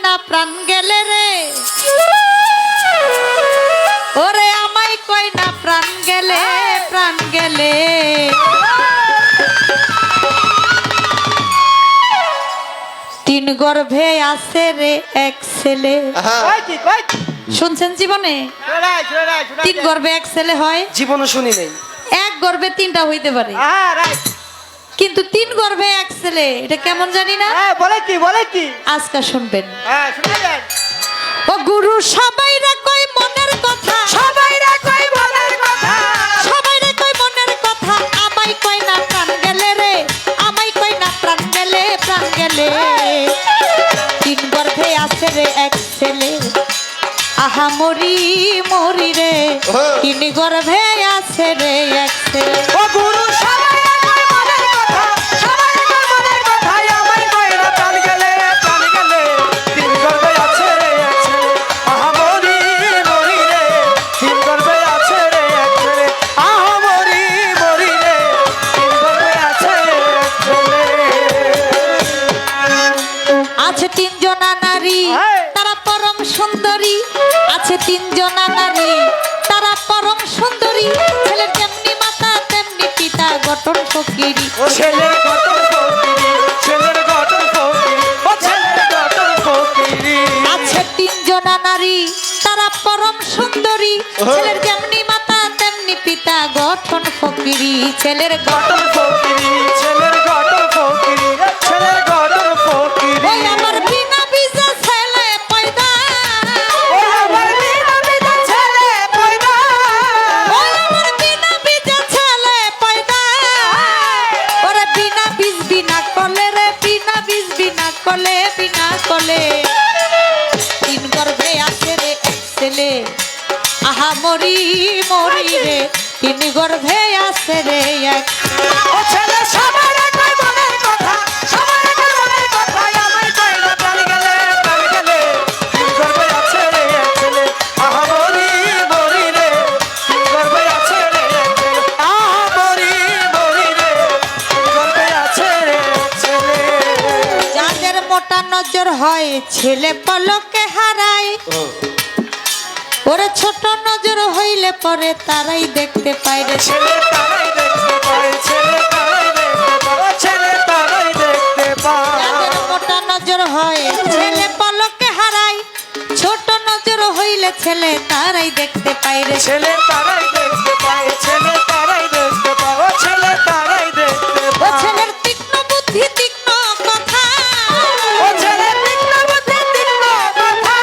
না প্রাণ গেলে রে, ওরে আমায় কই না প্রাণ গেলে, প্রাণ গেলে। তিন গর্ভে আছে রে এক ছেলে। শুনছেন জীবনে তিন গর্ভে এক ছেলে হয়? জীবনে শুনি নাই। এক গর্ভে তিনটা হইতে পারে, কিন্তু তিন গর্ভে এক ছেলে, এটা কেমন জানি না। বলে কি আজকে শুনবেন। ও গুরু সবাইরা কই মনের কথা, সবাইরা কই মনের কথা, সবাইরা কই মনের কথা, আমায় কই না প্রাণ গেলে রে, আমায় কই না প্রাণ গেলে, প্রাণ গেলে। তিন গর্ভে আছে রে এক ছেলে, আহা মরি মরি রে, তিন গর্ভে আছে রে এক ছেলে। ও গুরু সবাইরা কই মনের কথা, সবাইরা কই মনের কথা, আমায় কই না প্রাণ গেলে, প্রাণ গেলে। তিন গর্ভে আছে রে এক ছেলে, আহা মরি মরি রে, তিন গর্ভে আছে রে এক ছেলে, আহা মরি মরি রে, তিন গর্ভে আছে এক ছেলে। আছে তিনজনা নারী তারা পরম সুন্দরী, আছে তিনজনা নারী তারা পরম সুন্দরী, ছেলের যেমনি মাতা তেমনি পিতা গঠন ফকিরি। ও ছেলের গঠন ফকিরি, ছেলের গঠন ফকিরি, ও ছেলের গঠন ফকিরি। আছে তিনজনা নারী তারা পরম সুন্দরী, ছেলের যেমনি মাতা তেমনি পিতা গঠন ফকিরি, ছেলের গঠন ফকিরি, ছেলের গঠন ফকিরি, ছেলের গঠন ফকিরি। ওই আমার বিনা বিজা ছেলে পয়দা, ও আমার বিনা বিনা ছেলে পয়দা, ওই আমার বিনা বিজা ছেলে পয়দা, ওরে বিনা বীজ বিনা কলে রে, বিনা বীজ বিনা কলে, বিনা কলে। তিন গর্ভে আছে রে এক ছেলে, আহা মরি মরি রে, তিন গর্ভে আছে রে এক। ও ছেলে সবাইরা কই মনের কথা, সবাইরা কই মনের কথা, আমায় কই না প্রাণ গেলে, প্রাণ গেলে। তিন গর্ভে আছে রে এক ছেলে, আহা মরি মরি রে, তিন গর্ভে আছে রে এক ছেলে, আহা মরি মরি রে, তিন গর্ভে আছে রে এক ছেলে। যাদের মোটা নজর হয় ছেলে পলকে হারায়, ওরে ছোট নজর হইলে পরে তারাই দেখতে পায় রে। ছেলে তারাই দেখতে পায়, ছেলে তারাই দেখতে পায়, ছেলে তারাই দেখতে পায়। যাদের মোটা নজর হয় ছেলে পলকে হারায়, ছোট নজর হইলে ছেলে তারাই দেখতে পায় রে। ছেলে তারাই দেখতে পায়, ছেলে তারাই দেখতে পায়, ও ছেলে তারাই দেখতে ও পায়। ছেলের তীক্ষ্ণ বুদ্ধি তীক্ষ্ণ কথা, ও ছেলে তীক্ষ্ণ বুদ্ধি তীক্ষ্ণ কথা,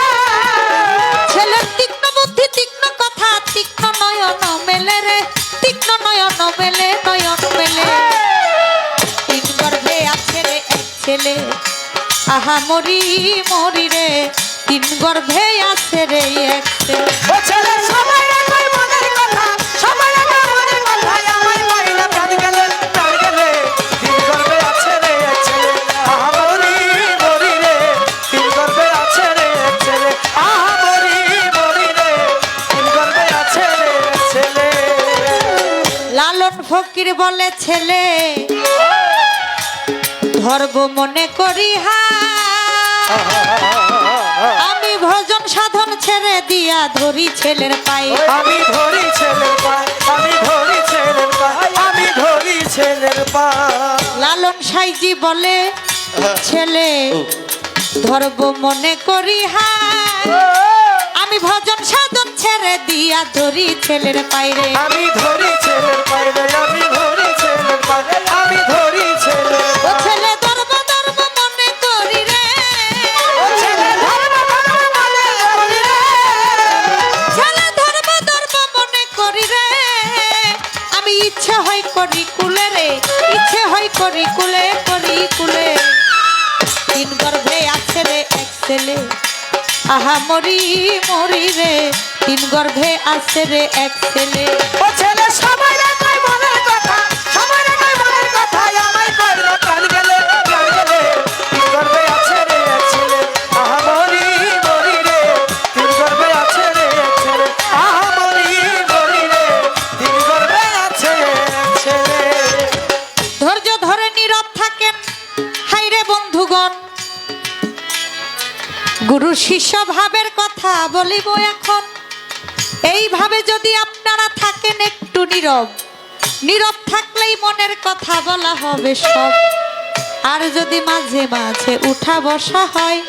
ছেলের তীক্ষ্ণ বুদ্ধি তীক্ষ্ণ কথা, তীক্ষ্ণ নয়ন মেলে রে, তীক্ষ্ণ নয়ন মেলে, নয়ন মেলে। তিন গর্ভে আছে রে এক ছেলে, আহা মরি মরি রে, তিন গর্ভে আছে রে এক ছেলে। ও ছেলে সবাইরা কই মনের কথা, সবাইরা কই মনের কথা, আমায় কই না প্রাণ গেলে, প্রাণ গেলে। তিন গর্ভে আছে রে এক ছেলে, আহা মরি মরি রে, তিন গর্ভে আছে রে এক ছেলে, আহা মরি মরি রে, তিন গর্ভে আছে রে এক ছেলে। লালন ফকির বলে ছেলে ধর্ম মনে করি আমি ভজন সাধন ছেড়ে দিয়া ধরি ছেলের পায়ে। আমি ধরি ছেলের পায়, আমি ধরি ছেলের পায়, আমি ধরি ছেলের পায়। লালন সাইজি বলে ছেলে ধর্ম মনে করি আমি ভজন সাধন ছেড়ে দিয়া ধরি ছেলের পায়ে। আমি ধরি ছেলের পায় রে, আমি ধরি ছেলের পায়, আমি ধরি ছেলের ও ছেলে ধর্ম ধর্ম মনে করি রে, ও ছেলে ধর্ম ধর্ম মনে করি রে, ছেলে ধর্ম ধর্ম মনে করি রে, আমি ইচ্ছে হয় করি কুলে রে, ইচ্ছে হয় করি কুলে, করি কুলে। তিন গর্ভে আছে রে এক ছেলে, আহা মরি মরি রে, তিন গর্ভে আছে রে এক ছেলে। ও ছেলে সবাইরা কই মনের কথা, সবাইরা কই মনের কথা, আমায় কই না প্রাণ গেলে, প্রাণ গেলে। তিন গর্ভে আছে রে এক ছেলে, আহা মরি মরি রে, তিন গর্ভে আছে রে এক ছেলে, আহা মরি মরি রে, তিন গর্ভে আছে এক ছেলে। ধৈর্য ধরে নীরব থাকেন হাইরে বন্ধুগণ, গুরু শিষ্য ভাবের কথা বলিব এখন। এইভাবে যদি আপনারা থাকেন একটু নীরব, নীরব থাকলেই মনের কথা বলা হবে সব। আর যদি মাঝে মাঝে উঠা বসা হয়,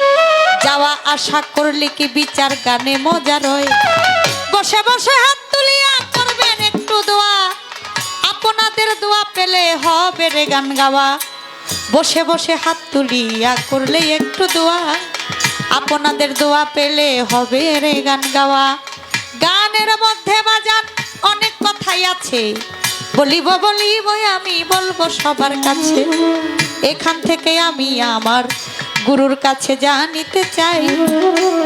যাওয়া আশা করলে কি বিচার গানে মজা রয়। বসে বসে হাত তুলিয়া করবেন একটু দোয়া, আপনাদের দোয়া পেলে হবে রে গান গাওয়া। বসে বসে হাত তুলিয়া করলে একটু দোয়া, আপনাদের দোয়া পেলে হবে রে গান গাওয়া। গানের মধ্যে বাজান অনেক কথাই আছে, বলিব আমি বলবো সবার কাছে। এখান থেকে আমি আমার গুরুর কাছে জানিতে চাই,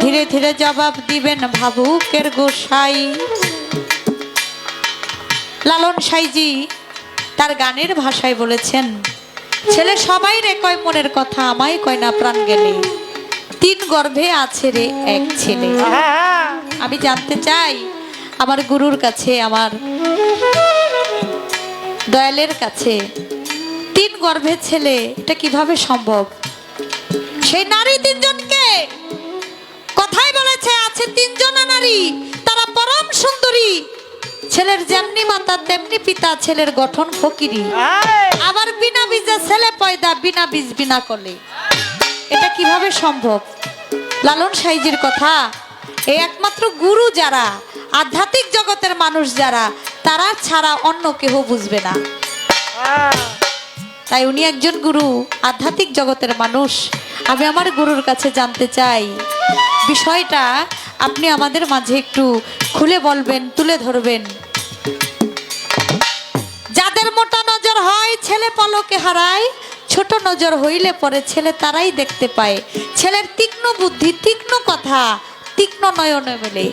ধীরে ধীরে জবাব দিবেন ভাবুকের গোসাই। লালন সাইজি তার গানের ভাষায় বলেছেন, ছেলে সবাই রে কয় মনের কথা, আমায় কয় না প্রাণ গেলে। 3 গর্ভে আছে রে এক ছেলে। আমি জানতে চাই আমার গুরুর কাছে, আমার দয়ালের কাছে 3 গর্ভে ছেলে, এটা কিভাবে সম্ভব? সেই নারী 3 জনকে কথাই বলেছে, আছে 3 জনা নারী, তারা পরম সুন্দরী। ছেলের যেমনি মাতা তেমনি পিতা, ছেলের গঠন ফকিরি। আবার বিনা বীজে ছেলে পয়দা, বিনা বীজ বিনা কলে। এটা কিভাবে সম্ভব? লালন সাইজির কথা, এই একমাত্র গুরু যারা, আধ্যাত্মিক জগতের মানুষ যারা, তারা ছাড়া অন্য কেউ বুঝবে না। তাই উনি একজন গুরু, আধ্যাত্মিক জগতের মানুষ। আমি আমার গুরুর কাছে জানতে চাই, বিষয়টা আপনি আমাদের মাঝে একটু খুলে বলবেন, তুলে ধরবেন। যাদের মোটা নজর হয় ছেলে পলকে হারায়, ছোট নজর হইলে পরে ছেলে তারাই দেখতে পায়। ছেলের তীক্ষ্ণ বুদ্ধি, তীক্ষ্ণ কথা, তীক্ষ্ণ নয়নে মেলে।